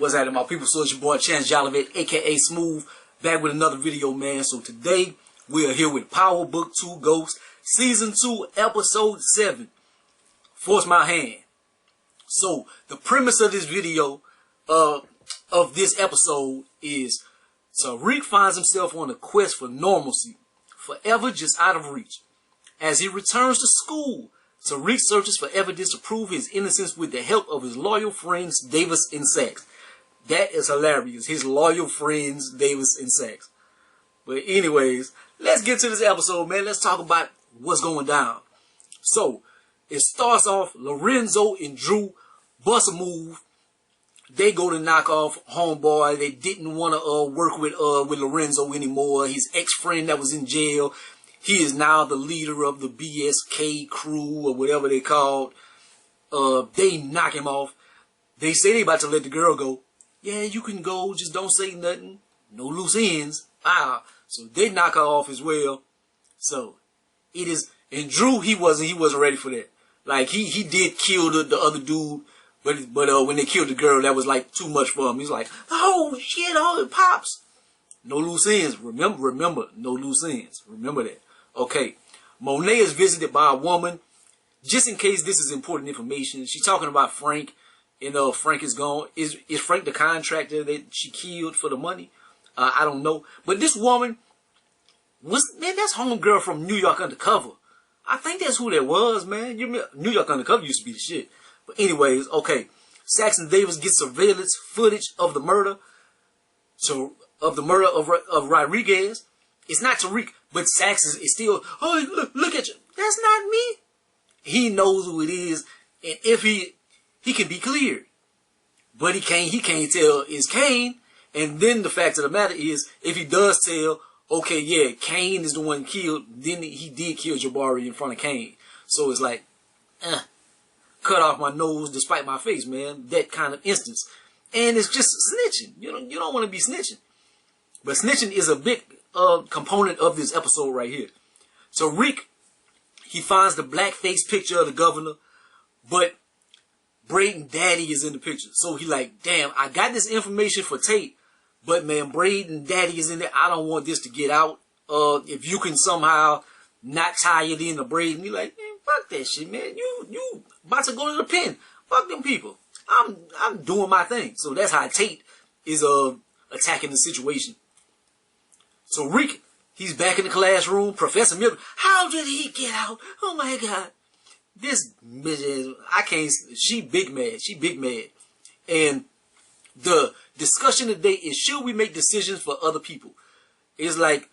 What's happening, my people? So it's your boy ChanceJolivette, aka Smooth, back with another video, man. So today we are here with Power Book 2 Ghost, Season 2, Episode 7. Force My Hand. So the premise of this video, of this episode, is Tariq finds himself on a quest for normalcy, forever just out of reach. As he returns to school, Tariq searches for evidence to prove his innocence with the help of his loyal friends Davis and Saxe. That is hilarious. His loyal friends Davis and Saxe. But anyways, let's get to this episode, man. Let's talk about what's going down. So it starts off, Lorenzo and Drew bust a move. They go to knock off homeboy. They didn't want to work with Lorenzo anymore. His ex-friend that was in jail. He is now the leader of the BSK crew or whatever they called. They knock him off. They say they about to let the girl go. Yeah, you can go. Just don't say nothing. No loose ends. So they knock her off as well. So it is. And Drew, he wasn't ready for that. Like he did kill the other dude, but when they killed the girl, that was like too much for him. He's like, oh shit, oh it pops. No loose ends. Remember, no loose ends. Remember that. Okay. Monet is visited by a woman. Just in case this is important information, she's talking about Frank. And Frank is gone. Is Frank the contractor that she killed for the money? I don't know. But this woman man, that's homegirl from New York Undercover. I think that's who that was, man. New York Undercover used to be the shit. But anyways, okay. Saxe and Davis get surveillance footage of the murder. So of Rodriguez. It's not Tariq, but Saxe is still, oh look at you. That's not me. He knows who it is, and if he can be cleared. But he can't tell it's Kane. And then the fact of the matter is, if he does tell, okay, yeah, Kane is the one killed, then he did kill Jabari in front of Kane. So it's like, cut off my nose despite my face, man. That kind of instance. And it's just snitching. You don't want to be snitching. But snitching is a big component of this episode right here. So Rick, he finds the blackface picture of the governor, but Braden Daddy is in the picture. So he like, damn, I got this information for Tate, but man, Braden Daddy is in there. I don't want this to get out. If you can somehow not tie it in to Braden, you like, man, fuck that shit, man. You about to go to the pen. Fuck them people. I'm doing my thing. So that's how Tate is attacking the situation. So Rick, he's back in the classroom. Professor Miller, how did he get out? Oh my God. This bitch, I can't, she big mad. She big mad. And the discussion today is, should we make decisions for other people? It's like,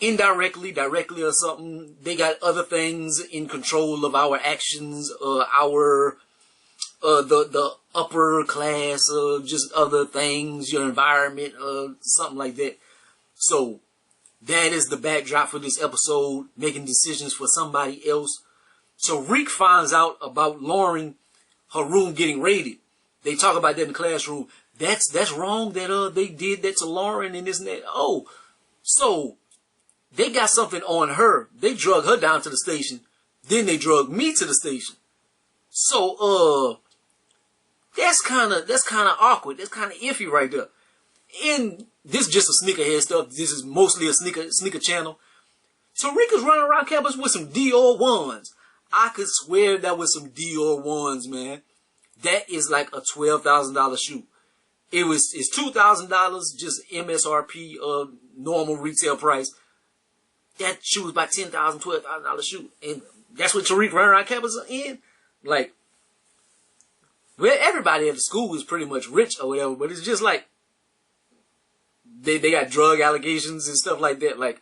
indirectly, directly or something, they got other things in control of our actions, the upper class, just other things, your environment, something like that. So that is the backdrop for this episode, making decisions for somebody else. So Rick finds out about Lauren, her room getting raided. They talk about that in the classroom. That's wrong that they did that to Lauren and this and that. Oh, so they got something on her. They drug her down to the station. Then they drug me to the station. So that's kind of awkward. That's kind of iffy right there. And this is just a sneakerhead stuff. This is mostly a sneaker channel. So Rick is running around campus with some Dior ones. I could swear that was some Dior ones, man. That is like a $12,000 shoe. It's $2,000 just MSRP, normal retail price. That shoe was about $10,000, $12,000 shoe, and that's what Tariq running around campus in. Like, well, everybody at the school is pretty much rich or whatever, but it's just like they got drug allegations and stuff like that. Like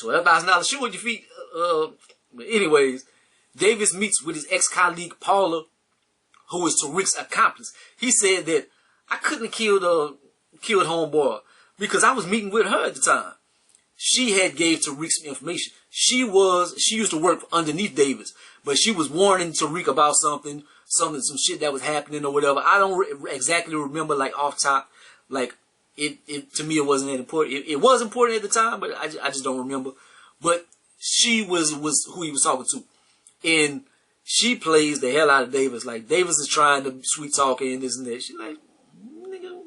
$12,000 shoe on your feet. But anyways, Davis meets with his ex-colleague Paula, who is Tariq's accomplice. He said that I couldn't have killed homeboy because I was meeting with her at the time. She had gave Tariq some information. She used to work underneath Davis, but she was warning Tariq about some shit that was happening or whatever. I don't exactly remember, like off top. Like it to me, it wasn't that important. It was important at the time, but I just don't remember. But she was who he was talking to. And she plays the hell out of Davis. Like, Davis is trying to sweet talk her and this and that. She's like, nigga,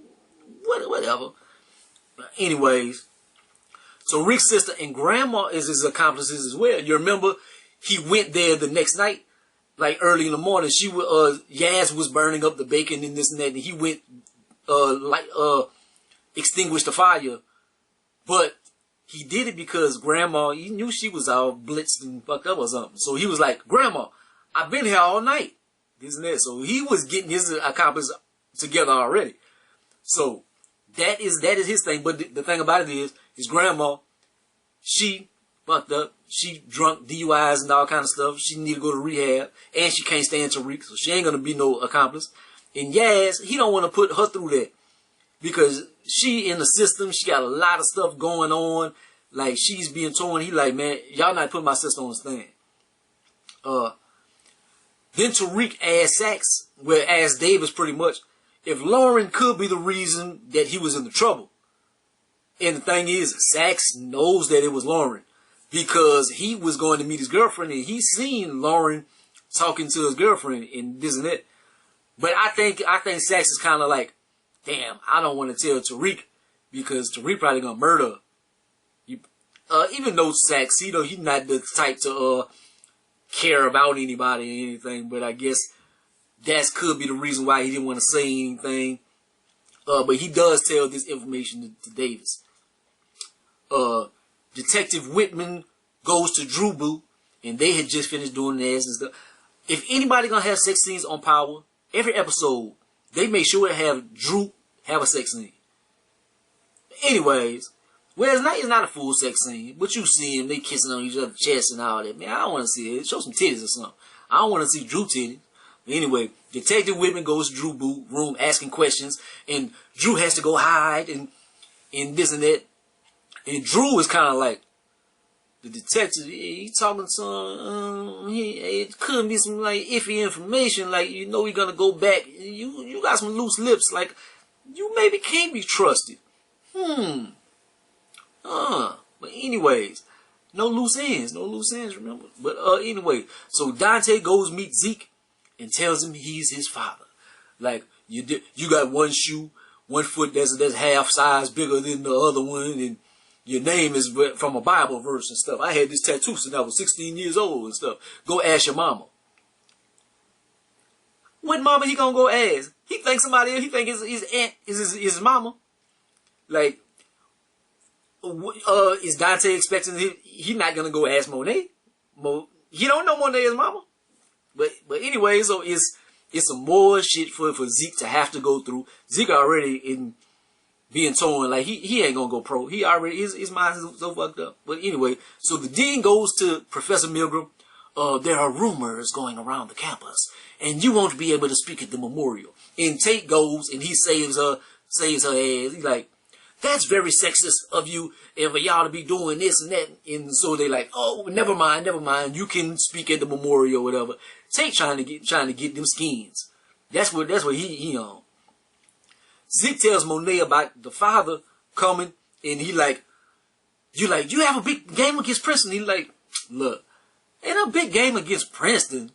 whatever. Anyways, so Rick's sister and grandma is his accomplices as well. You remember he went there the next night, like early in the morning. She was Yaz was burning up the bacon and this and that, and he went extinguished the fire. But he did it because grandma, he knew she was all blitzed and fucked up or something. So he was like, Grandma, I've been here all night. This and that. So he was getting his accomplices together already. So that is his thing. But the thing about it is, his grandma, she fucked up. She drunk DUIs and all kind of stuff. She need to go to rehab. And she can't stand Tariq, so she ain't going to be no accomplice. And Yaz, he don't want to put her through that. Because she in the system, she got a lot of stuff going on. Like, she's being torn. He like, man, y'all not putting my sister on the stand. Then Tariq asked Saxe, well, asked Davis pretty much, if Lauren could be the reason that he was in the trouble. And the thing is, Saxe knows that it was Lauren. Because he was going to meet his girlfriend, and he seen Lauren talking to his girlfriend and this and that. But I think Saxe is kind of like, damn, I don't want to tell Tariq because Tariq probably gonna murder her. Even though Saxe, he's not the type to care about anybody or anything, but I guess that could be the reason why he didn't want to say anything. But he does tell this information to Davis. Detective Whitman goes to Drew Boo, and they had just finished doing the ass and stuff. If anybody gonna have sex scenes on Power, every episode, they make sure to have Drew have a sex scene. Anyways, well, it's not a full sex scene, but you see them, they kissing on each other's chest and all that. Man, I don't want to see it. Show some titties or something. I don't want to see Drew titties. But anyway, Detective Whitman goes to Drew Boo room asking questions, and Drew has to go hide and this and that. And Drew is kind of like, the detective, he talking to some, it could be some like iffy information, like, we're gonna go back. You got some loose lips, like, you maybe can't be trusted. But anyways, no loose ends, remember? But anyway, so Dante goes meet Zeke and tells him he's his father. Like, you got one shoe, one foot that's half size bigger than the other one, and your name is from a Bible verse and stuff. I had this tattoo since I was 16 years old and stuff. Go ask your mama. What mama he gonna go ask? He thinks somebody else. He think his aunt is his mama. Like, is Dante expecting he not gonna go ask Monet? He don't know Monet's mama. But anyway, so it's some more shit for Zeke to have to go through. Zeke already in being torn, like he ain't gonna go pro. He already his mind is so fucked up. But anyway, so the dean goes to Professor Milgram. There are rumors going around the campus, and you won't be able to speak at the memorial. And Tate goes and he saves her ass. He's like, that's very sexist of you and for y'all to be doing this and that. And so they like, oh, never mind. You can speak at the memorial or whatever. Tate trying to get them skins. That's what he on. Zeke tells Monet about the father coming, and he like, you have a big game against Princeton. He like, look, ain't a big game against Princeton.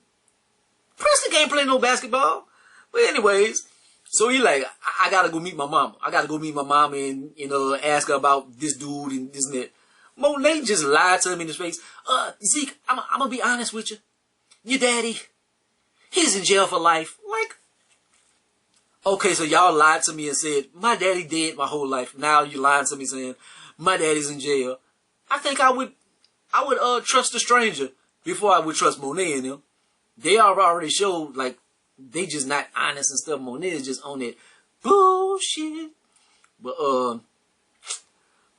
Princeton can't play no basketball. But anyways, so he like, I gotta go meet my mama. And ask her about this dude and this and that. Monet just lied to him in his face. Zeke, I'm gonna be honest with you. Your daddy, he's in jail for life. Like, okay, so y'all lied to me and said, my daddy dead my whole life. Now you lying to me saying, my daddy's in jail. I think I would trust a stranger before I would trust Monet and them. They already showed, like, they just not honest and stuff. Monet is just on that bullshit. But,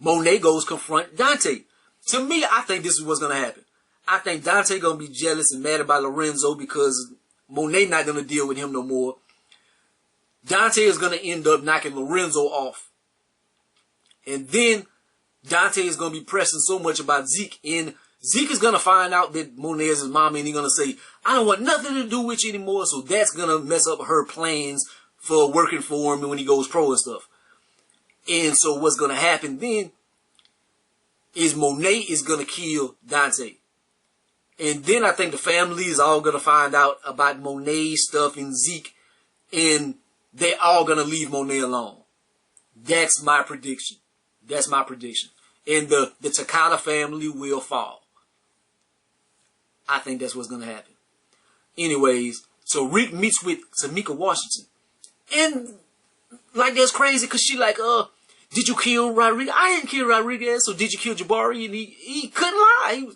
Monet goes confront Dante. To me, I think this is what's gonna happen. I think Dante gonna be jealous and mad about Lorenzo because Monet not gonna deal with him no more. Dante is going to end up knocking Lorenzo off. And then Dante is going to be pressing so much about Zeke. And Zeke is going to find out that Monet is his mama. And he's going to say, I don't want nothing to do with you anymore. So that's going to mess up her plans for working for him when he goes pro and stuff. And so what's going to happen then is Monet is going to kill Dante. And then I think the family is all going to find out about Monet stuff and Zeke. And they're all going to leave Monet alone. That's my prediction. That's my prediction. And the Takana family will fall. I think that's what's going to happen. Anyways, so Rick meets with Samika Washington. And, like, that's crazy because she like, did you kill Rodriguez? I didn't kill Rodriguez, so did you kill Jabari? And he couldn't lie. He was,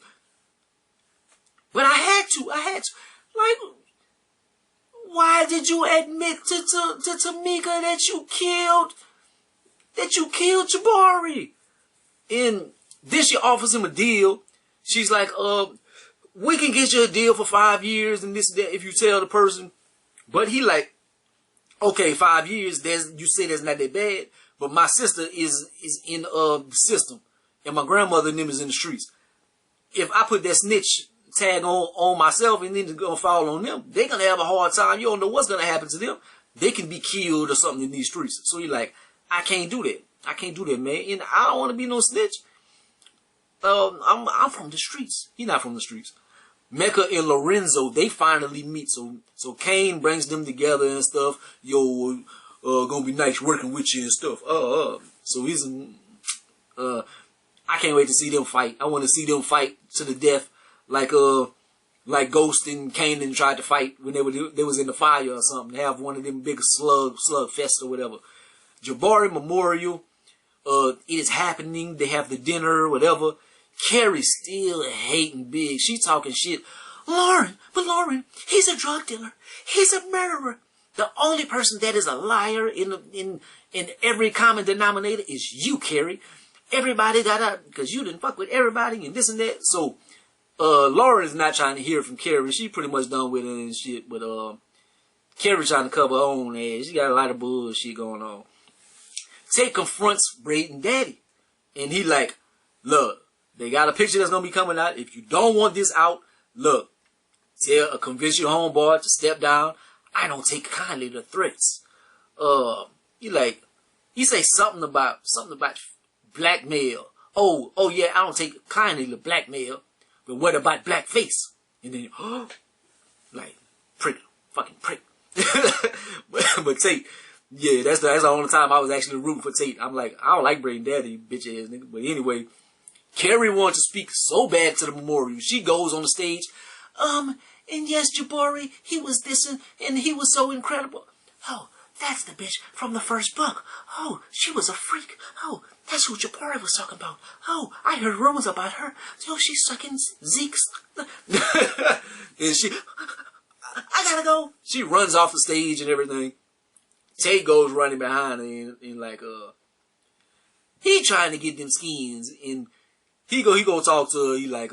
but I had to. Like, why did you admit to Samika that you killed Jabari? And then she offers him a deal. She's like, we can get you a deal for 5 years and this and that if you tell the person. But he like, okay, 5 years, you say that's not that bad. But my sister is in the system. And my grandmother and them is in the streets. If I put that snitch tag on myself and then it's going to fall on them, they're going to have a hard time. You don't know what's going to happen to them. They can be killed or something in these streets. So you're like, I can't do that. I can't do that, man. And I don't want to be no snitch. I'm from the streets. He's not from the streets. Mecca and Lorenzo, they finally meet. So Kane brings them together and stuff. Yo, gonna be nice working with you and stuff. So he's I can't wait to see them fight. I want to see them fight to the death, like Ghost and Kanan tried to fight when they was in the fire or something. Have one of them big slug fest or whatever. Jabari Memorial, it is happening. They have the dinner or whatever. Carrie's still hating big. She talking shit. Lauren, he's a drug dealer. He's a murderer. The only person that is a liar in every common denominator is you, Carrie. Everybody got out because you didn't fuck with everybody and this and that. So Lauren is not trying to hear from Carrie. She pretty much done with it and shit. But Carrie trying to cover her own ass. She got a lot of bullshit going on. Tate confronts Braden Daddy. And he like, look, they got a picture that's going to be coming out. If you don't want this out, look, convince your homeboy to step down. I don't take kindly to threats. He say something about blackmail. Oh yeah, I don't take kindly to blackmail. But what about blackface? And then, like, fucking prick. but Tate, yeah, that's the only time I was actually rooting for Tate. I'm like, I don't like Braden Daddy, bitch ass nigga. But anyway, Carrie wants to speak so bad to the memorial. She goes on the stage. And yes, Jabari, he was this and he was so incredible. Oh, that's the bitch from the first book. Oh, she was a freak. Oh, that's who Jabari was talking about. Oh, I heard rumors about her. Oh, she's sucking Zeke's. And she, I gotta go. She runs off the stage and everything. Tate goes running behind her and like, he trying to get them skins and he go talk to her. He like,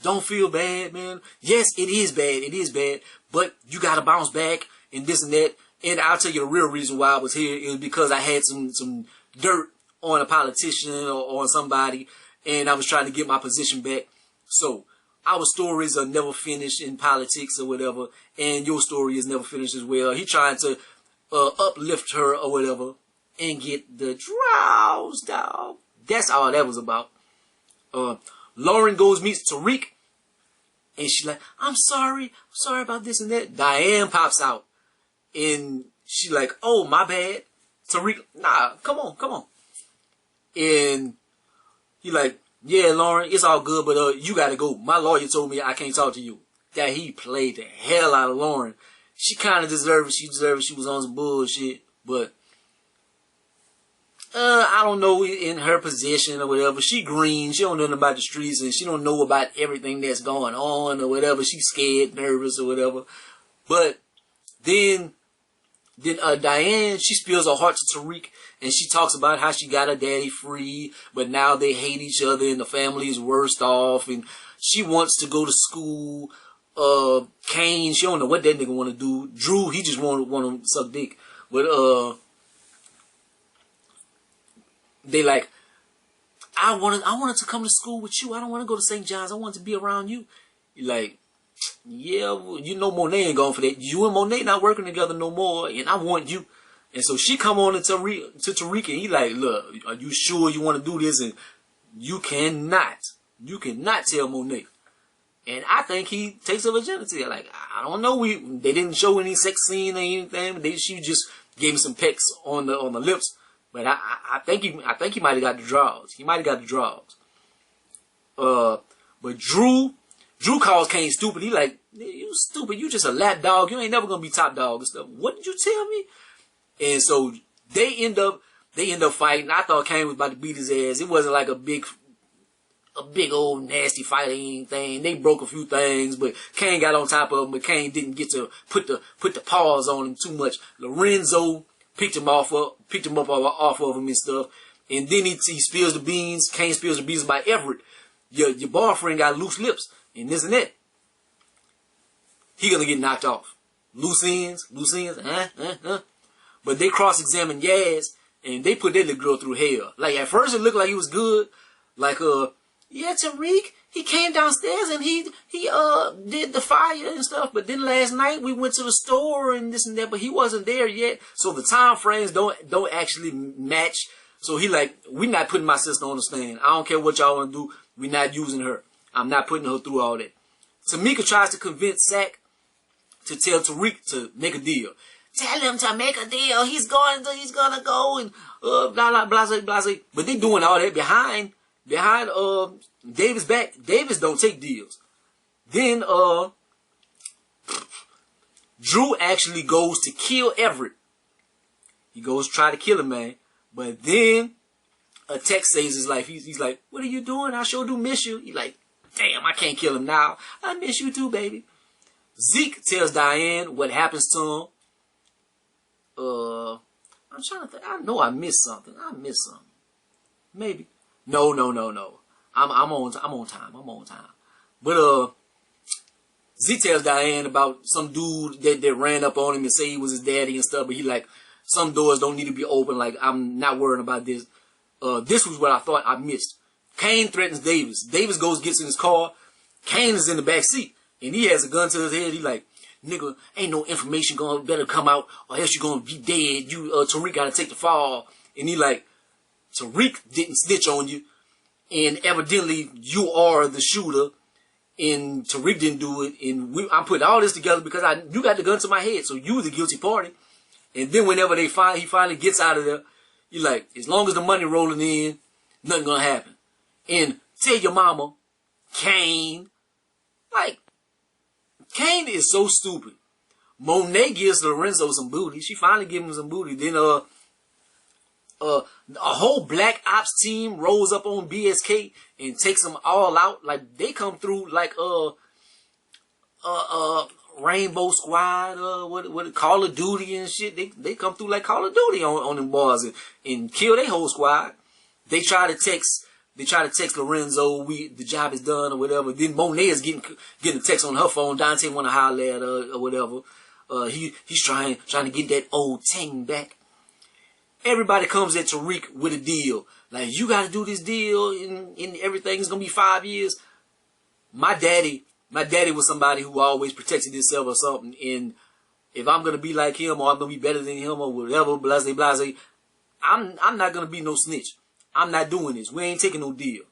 don't feel bad, man. Yes, it is bad, but you gotta bounce back and this and that. And I'll tell you the real reason why I was here. It was because I had some dirt on a politician or on somebody, and I was trying to get my position back. So our stories are never finished in politics or whatever, and your story is never finished as well. He trying to uplift her or whatever and get the draws down. That's all that was about. Lauren goes meets Tariq, and she's like, I'm sorry about this and that. Diane pops out, and she like, oh, my bad. Tariq, nah, come on. And he like, yeah, Lauren, it's all good, but you gotta go. My lawyer told me I can't talk to you. That he played the hell out of Lauren. She kind of deserved it. She was on some bullshit, but I don't know, in her position or whatever. She green. She don't know nothing about the streets, and she don't know about everything that's going on or whatever. She's scared, nervous or whatever. But then Diane, she spills her heart to Tariq, and she talks about how she got her daddy free, but now they hate each other, and the family is worst off, and she wants to go to school. Kane, she don't know what that nigga want to do. Drew, he just want to suck dick. But they like, I wanted to come to school with you. I don't want to go to St. John's. I want to be around you. You're like, yeah, well, you know Monet ain't going for that. You and Monet not working together no more, and I want you. And so she come on to Tariq, and he like, look, are you sure you want to do this? And you cannot tell Monet. And I think he takes her virginity. Like, I don't know. They didn't show any sex scene or anything. She just gave him some pecks on the lips. But I think he might have got the draws. He might have got the draws. But Drew calls Kane stupid. He like, you stupid. You just a lap dog. You ain't never gonna be top dog and stuff. What did you tell me? And so they end up fighting. I thought Kane was about to beat his ass. It wasn't like a big old nasty fight or anything. They broke a few things, but Kane got on top of him. But Kane didn't get to put the paws on him too much. Lorenzo picked him up off of him and stuff. And then he spills the beans. Kane spills the beans about Everett. Your boyfriend got loose lips and this and that. He gonna get knocked off. Loose ends. But they cross-examined Yaz, and they put that little girl through hell. Like, at first it looked like he was good. Like, yeah, Tariq, he came downstairs and he did the fire and stuff. But then last night we went to the store and this and that, but he wasn't there yet. So the time frames don't actually match. So he like, we not putting my sister on the stand. I don't care what y'all want to do. We not using her. I'm not putting her through all that. Samika tries to convince Saxe to tell Tariq to make a deal. Tell him to make a deal. He's gonna go and blah blah blah blah. But they doing all that behind Davis' back. Davis don't take deals. Then Drew actually goes to kill Everett. He goes to try to kill him, man. But then a text saves his life. He's like, "What are you doing? I sure do miss you." He's like, "Damn, I can't kill him now. I miss you too, baby." Zeke tells Diane what happens to him. I'm trying to think. I know I missed something. Maybe. No. I'm on time. But Zeke tells Diane about some dude that ran up on him and say he was his daddy and stuff. But he like, some doors don't need to be open. Like, I'm not worrying about this. This was what I thought I missed. Kane threatens Davis. Davis gets in his car. Kane is in the back seat. And he has a gun to his head. He like, "Nigga, ain't no information better come out or else you're gonna be dead. You, Tariq gotta take the fall." And he like, "Tariq didn't snitch on you. And evidently you are the shooter. And Tariq didn't do it. And I'm putting all this together because you got the gun to my head. So you the guilty party." And then whenever he finally gets out of there, he like, as long as the money rolling in, nothing gonna happen. And tell your mama, Kane, like, Kane is so stupid. Monet gives Lorenzo some booty. She finally gives him some booty. Then a whole black ops team rolls up on BSK and takes them all out. Like, they come through like Rainbow Squad, what Call of Duty and shit. They come through like Call of Duty on them bars and kill their whole squad. They try to text Lorenzo, the job is done or whatever. Then Monet is getting a text on her phone. Dante want to holler at her or whatever. He's trying to get that old ting back. Everybody comes at Tariq with a deal. Like, you got to do this deal and everything's going to be 5 years. My daddy was somebody who always protected himself or something. And if I'm going to be like him or I'm going to be better than him or whatever, blase, I'm not going to be no snitch. I'm not doing this. We ain't taking no deal.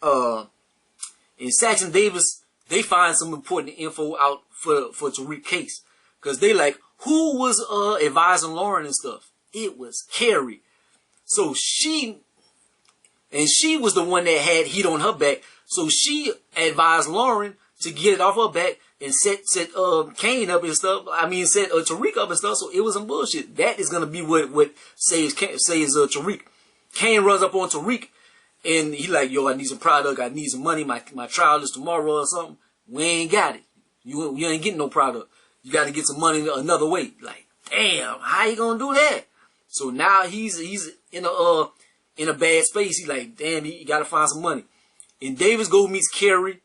And Saxe and Davis, they find some important info out for Tariq's case. Because they like, who was advising Lauren and stuff? It was Carrie. So she was the one that had heat on her back. So she advised Lauren to get it off her back and set Kane up and stuff. I mean, set Tariq up and stuff. So it was some bullshit. That is gonna be what saves Tariq. Kane runs up on Tariq and he like, "Yo, I need some product. I need some money. My trial is tomorrow or something." We ain't got it. You ain't getting no product. You got to get some money another way. Like, damn, how you gonna do that? So now he's in a bad space. He like, damn, he got to find some money. And Davis meets Carrie.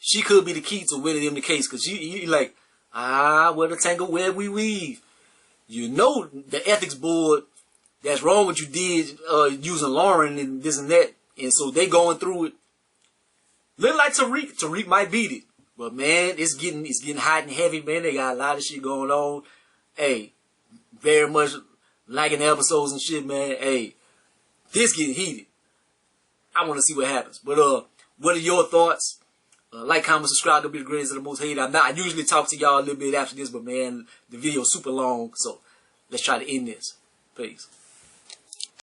She could be the key to winning him the case, because he like, what a tangle web we weave. You know the ethics board, that's wrong what you did using Lauren and this and that. And so they going through it. Look like Tariq might beat it. But man, it's getting hot and heavy, man. They got a lot of shit going on. Hey, very much liking the episodes and shit, man. Hey, this getting heated. I want to see what happens. But What are your thoughts? Like, comment, subscribe. Don't be the greatest of the most hated. I usually talk to y'all a little bit after this, but man, the video is super long, so let's try to end this. Peace.